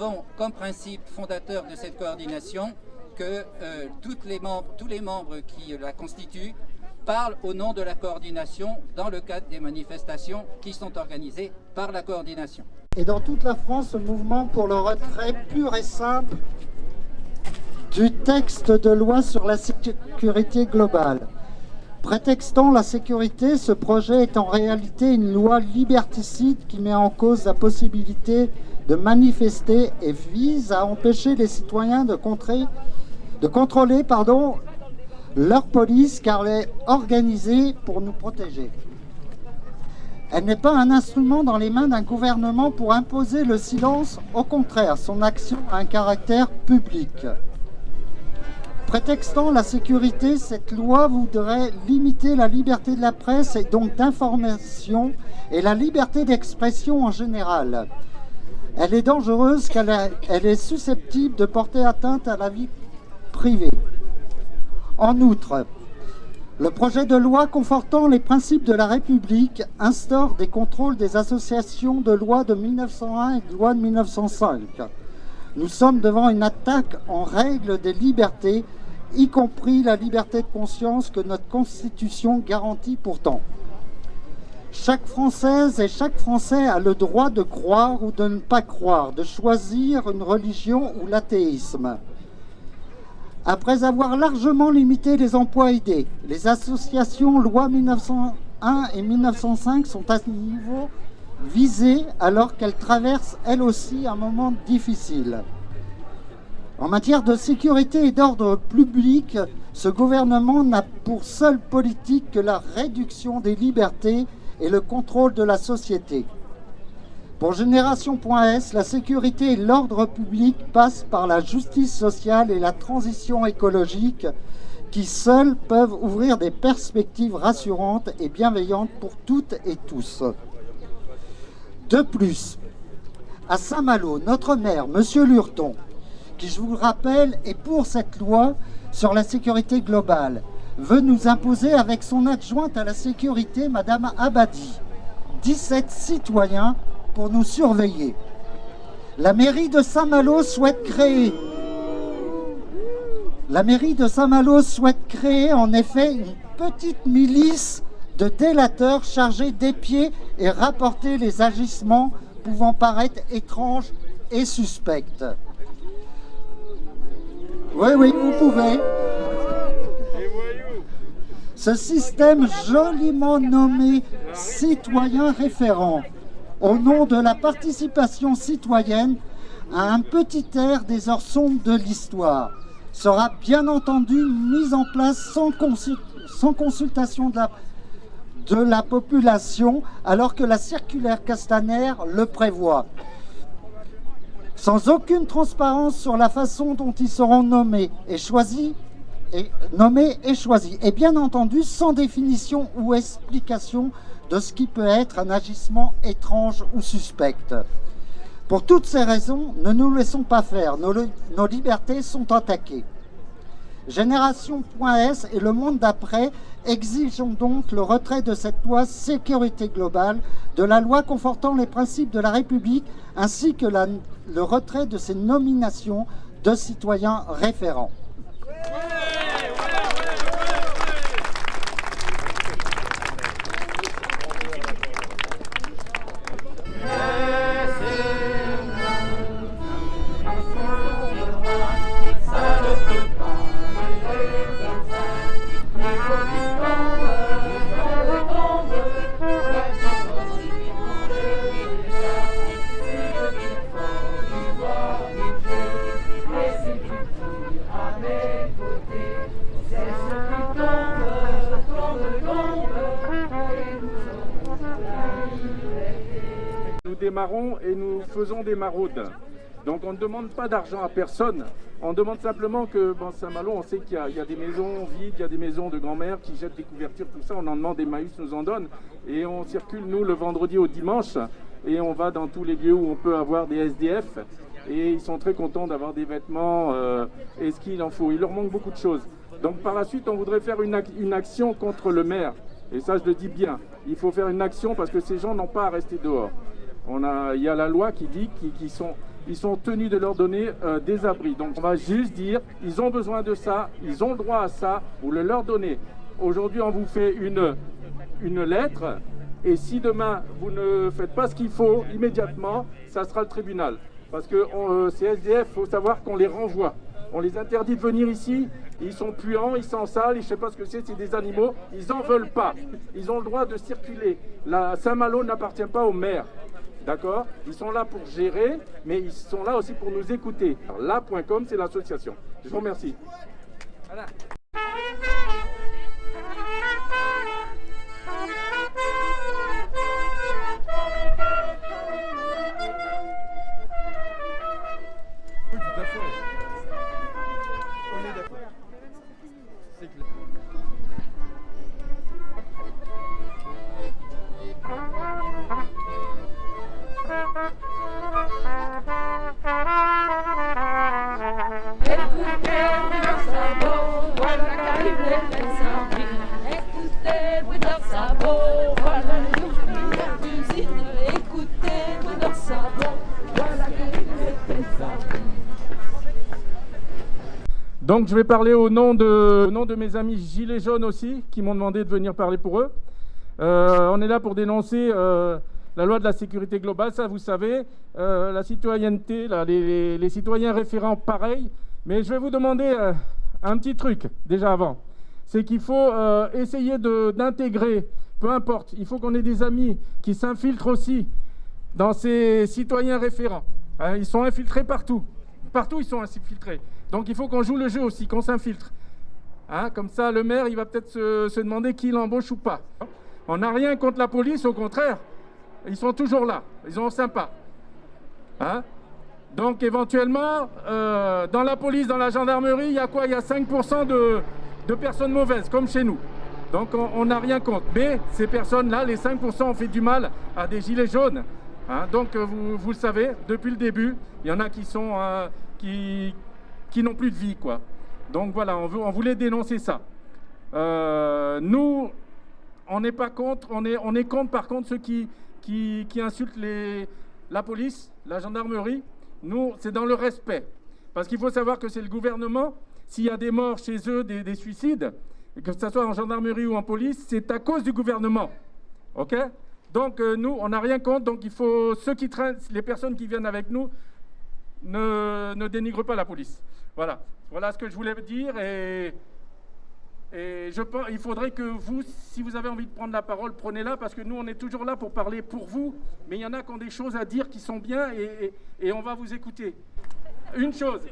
avons comme principe fondateur de cette coordination que tous les membres qui la constituent parlent au nom de la coordination dans le cadre des manifestations qui sont organisées par la coordination. Et dans toute la France, ce mouvement pour le retrait pur et simple du texte de loi sur la sécurité globale. Prétextant la sécurité, ce projet est en réalité une loi liberticide qui met en cause la possibilité de manifester et vise à empêcher les citoyens de contrôler leur police car elle est organisée pour nous protéger. Elle n'est pas un instrument dans les mains d'un gouvernement pour imposer le silence, au contraire, son action a un caractère public. Prétextant la sécurité, cette loi voudrait limiter la liberté de la presse et donc d'information et la liberté d'expression en général. Elle est dangereuse car elle est susceptible de porter atteinte à la vie privée. En outre, le projet de loi confortant les principes de la République instaure des contrôles des associations de loi de 1901 et de loi de 1905. Nous sommes devant une attaque en règle des libertés, y compris la liberté de conscience que notre Constitution garantit pourtant. Chaque Française et chaque Français a le droit de croire ou de ne pas croire, de choisir une religion ou l'athéisme. Après avoir largement limité les emplois aidés, les associations loi 1901 et 1905 sont à ce niveau visées alors qu'elles traversent elles aussi un moment difficile. En matière de sécurité et d'ordre public, ce gouvernement n'a pour seule politique que la réduction des libertés et le contrôle de la société. Pour Génération.s, la sécurité et l'ordre public passent par la justice sociale et la transition écologique qui seuls peuvent ouvrir des perspectives rassurantes et bienveillantes pour toutes et tous. De plus, à Saint-Malo, notre maire, M. Lurton, qui, je vous le rappelle, est pour cette loi sur la sécurité globale, veut nous imposer avec son adjointe à la sécurité, Mme Abadi, 17 citoyens pour nous surveiller. La mairie de Saint-Malo souhaite créer en effet une petite milice de délateurs chargés d'épier et rapporter les agissements pouvant paraître étranges et suspects. Oui, vous pouvez. Ce système joliment nommé citoyen référent, au nom de la participation citoyenne, a un petit air des heures sombres de l'histoire, sera bien entendu mis en place sans consultation de la population, alors que la circulaire Castaner le prévoit. Sans aucune transparence sur la façon dont ils seront nommés et choisis, et bien entendu sans définition ou explication de ce qui peut être un agissement étrange ou suspect. Pour toutes ces raisons, ne nous laissons pas faire, nos libertés sont attaquées. Génération.s et le monde d'après exigeons donc le retrait de cette loi sécurité globale, de la loi confortant les principes de la République, ainsi que le retrait de ces nominations de citoyens référents. Nous démarrons et nous faisons des maraudes. Donc on ne demande pas d'argent à personne. On demande simplement que, bon, Saint-Malo, on sait qu'il y a des maisons vides, il y a des maisons de grand-mère qui jettent des couvertures, tout ça. On en demande, Emmaüs nous en donne. Et on circule, nous, le vendredi au dimanche. Et on va dans tous les lieux où on peut avoir des SDF. Et ils sont très contents d'avoir des vêtements et ce qu'il en faut. Il leur manque beaucoup de choses. Donc par la suite, on voudrait faire une action contre le maire. Et ça, je le dis bien. Il faut faire une action parce que ces gens n'ont pas à rester dehors. Il y a la loi qui dit qu'ils ils sont tenus de leur donner des abris. Donc on va juste dire, ils ont besoin de ça, ils ont le droit à ça, vous le leur donnez. Aujourd'hui, on vous fait une lettre, et si demain vous ne faites pas ce qu'il faut, immédiatement, ça sera le tribunal. Parce que ces SDF, il faut savoir qu'on les renvoie. On les interdit de venir ici, ils sont puants, ils sont sales, je ne sais pas ce que c'est des animaux, ils n'en veulent pas. Ils ont le droit de circuler. Saint-Malo n'appartient pas au maire, d'accord? Ils sont là pour gérer, mais ils sont là aussi pour nous écouter. Là.com, c'est l'association. Je vous remercie. Voilà. Oui, tout à fait. On est d'accord. C'est clair. Donc je vais parler au nom de mes amis Gilets jaunes aussi, qui m'ont demandé de venir parler pour eux. On est là pour dénoncer la loi de la sécurité globale, ça vous savez, la citoyenneté, là, les citoyens référents pareil. Mais je vais vous demander un petit truc déjà avant. C'est qu'il faut essayer d'intégrer, peu importe, il faut qu'on ait des amis qui s'infiltrent aussi dans ces citoyens référents. Ils sont infiltrés partout. Partout, ils sont infiltrés. Donc, il faut qu'on joue le jeu aussi, qu'on s'infiltre. Comme ça, le maire, il va peut-être se demander qui l'embauche ou pas. On n'a rien contre la police, au contraire. Ils sont toujours là. Ils sont sympas. Donc, éventuellement, dans la police, dans la gendarmerie, il y a quoi? Il y a 5% de personnes mauvaises, comme chez nous. Donc, on n'a rien contre. Mais ces personnes-là, les 5% ont fait du mal à des gilets jaunes. Donc, vous le savez, depuis le début, il y en a qui sont... qui n'ont plus de vie, quoi. Donc voilà, on voulait dénoncer ça. Nous, on n'est pas contre, on est contre par contre ceux qui insultent la police, la gendarmerie. Nous, c'est dans le respect. Parce qu'il faut savoir que c'est le gouvernement, s'il y a des morts chez eux, des suicides, que ce soit en gendarmerie ou en police, c'est à cause du gouvernement. OK? Donc nous, on n'a rien contre, donc il faut, les personnes qui viennent avec nous, ne dénigrent pas la police. Voilà ce que je voulais dire, et je pense, il faudrait que vous, si vous avez envie de prendre la parole, prenez-la, parce que nous, on est toujours là pour parler pour vous, mais il y en a qui ont des choses à dire qui sont bien, et on va vous écouter. Une chose,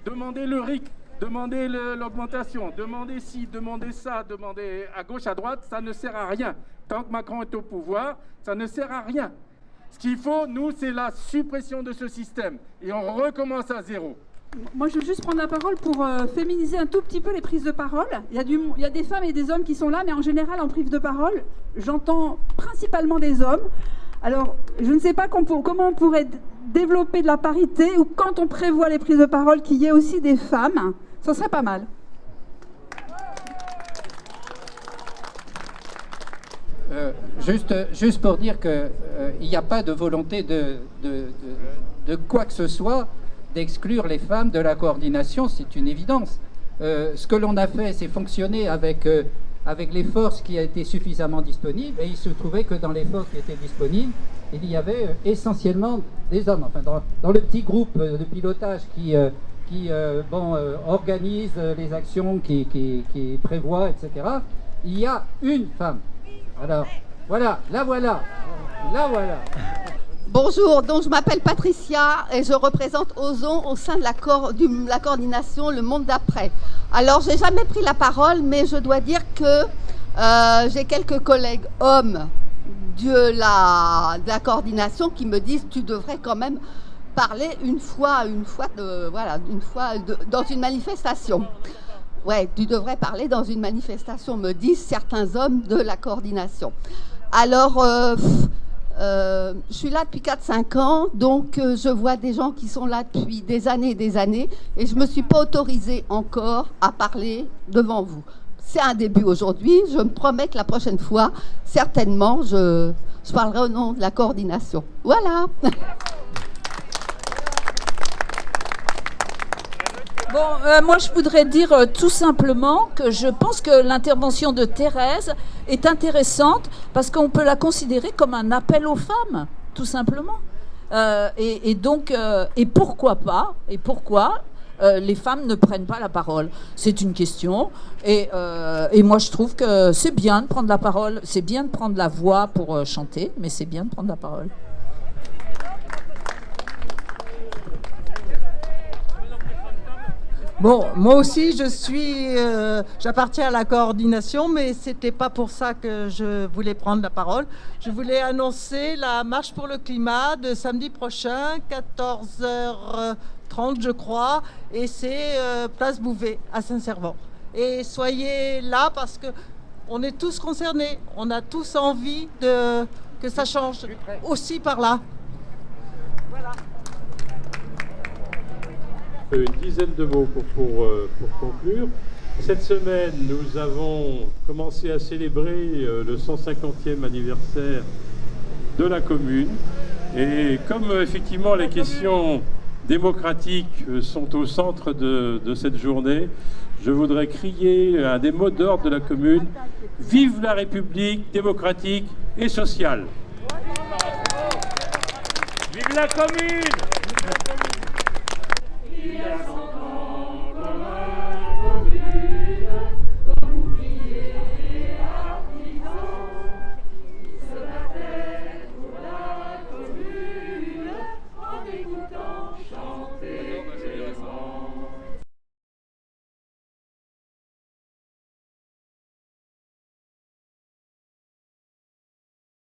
demandez le RIC, demandez l'augmentation, demandez ci, demandez ça, demandez à gauche, à droite, ça ne sert à rien. Tant que Macron est au pouvoir, ça ne sert à rien. Ce qu'il faut, nous, c'est la suppression de ce système, et on recommence à zéro. Moi, je veux juste prendre la parole pour féminiser un tout petit peu les prises de parole. Il y a des femmes et des hommes qui sont là, mais en général, en prise de parole, j'entends principalement des hommes. Alors, je ne sais pas comment on pourrait développer de la parité, ou quand on prévoit les prises de parole, qu'il y ait aussi des femmes. Ça serait pas mal. Juste pour dire qu'il n'y a pas de volonté de quoi que ce soit d'exclure les femmes de la coordination, c'est une évidence. Ce que l'on a fait, c'est fonctionner avec les forces qui étaient suffisamment disponibles, et il se trouvait que dans les forces qui étaient disponibles, il y avait essentiellement des hommes. Enfin, dans le petit groupe de pilotage qui organise les actions, qui prévoit, etc., il y a une femme. Alors, voilà, la voilà. Bonjour, donc je m'appelle Patricia et je représente Ozon au sein de la coordination Le Monde d'après. Alors, j'ai jamais pris la parole, mais je dois dire que j'ai quelques collègues hommes de la coordination qui me disent tu devrais quand même parler une fois dans une manifestation. Ouais, tu devrais parler dans une manifestation, me disent certains hommes de la coordination. Alors, je suis là depuis 4-5 ans, donc je vois des gens qui sont là depuis des années et je ne me suis pas autorisée encore à parler devant vous. C'est un début aujourd'hui, je me promets que la prochaine fois, certainement, je parlerai au nom de la coordination. Voilà. Bon, moi je voudrais dire tout simplement que je pense que l'intervention de Thérèse est intéressante parce qu'on peut la considérer comme un appel aux femmes, tout simplement. Et donc, pourquoi pas, et pourquoi les femmes ne prennent pas la parole? C'est une question. Et moi je trouve que c'est bien de prendre la parole, c'est bien de prendre la voix pour chanter, mais c'est bien de prendre la parole. Bon, moi aussi, j'appartiens à la coordination, mais c'était pas pour ça que je voulais prendre la parole. Je voulais annoncer la marche pour le climat de samedi prochain, 14h30, je crois, et c'est place Bouvet à Saint-Servant. Et soyez là parce que on est tous concernés, on a tous envie que ça change aussi par là. Voilà. Une dizaine de mots pour conclure. Cette semaine, nous avons commencé à célébrer le 150e anniversaire de la commune. Et comme effectivement les questions démocratiques sont au centre de cette journée, je voudrais crier un des mots d'ordre de la commune: vive la République démocratique et sociale. Vive la commune!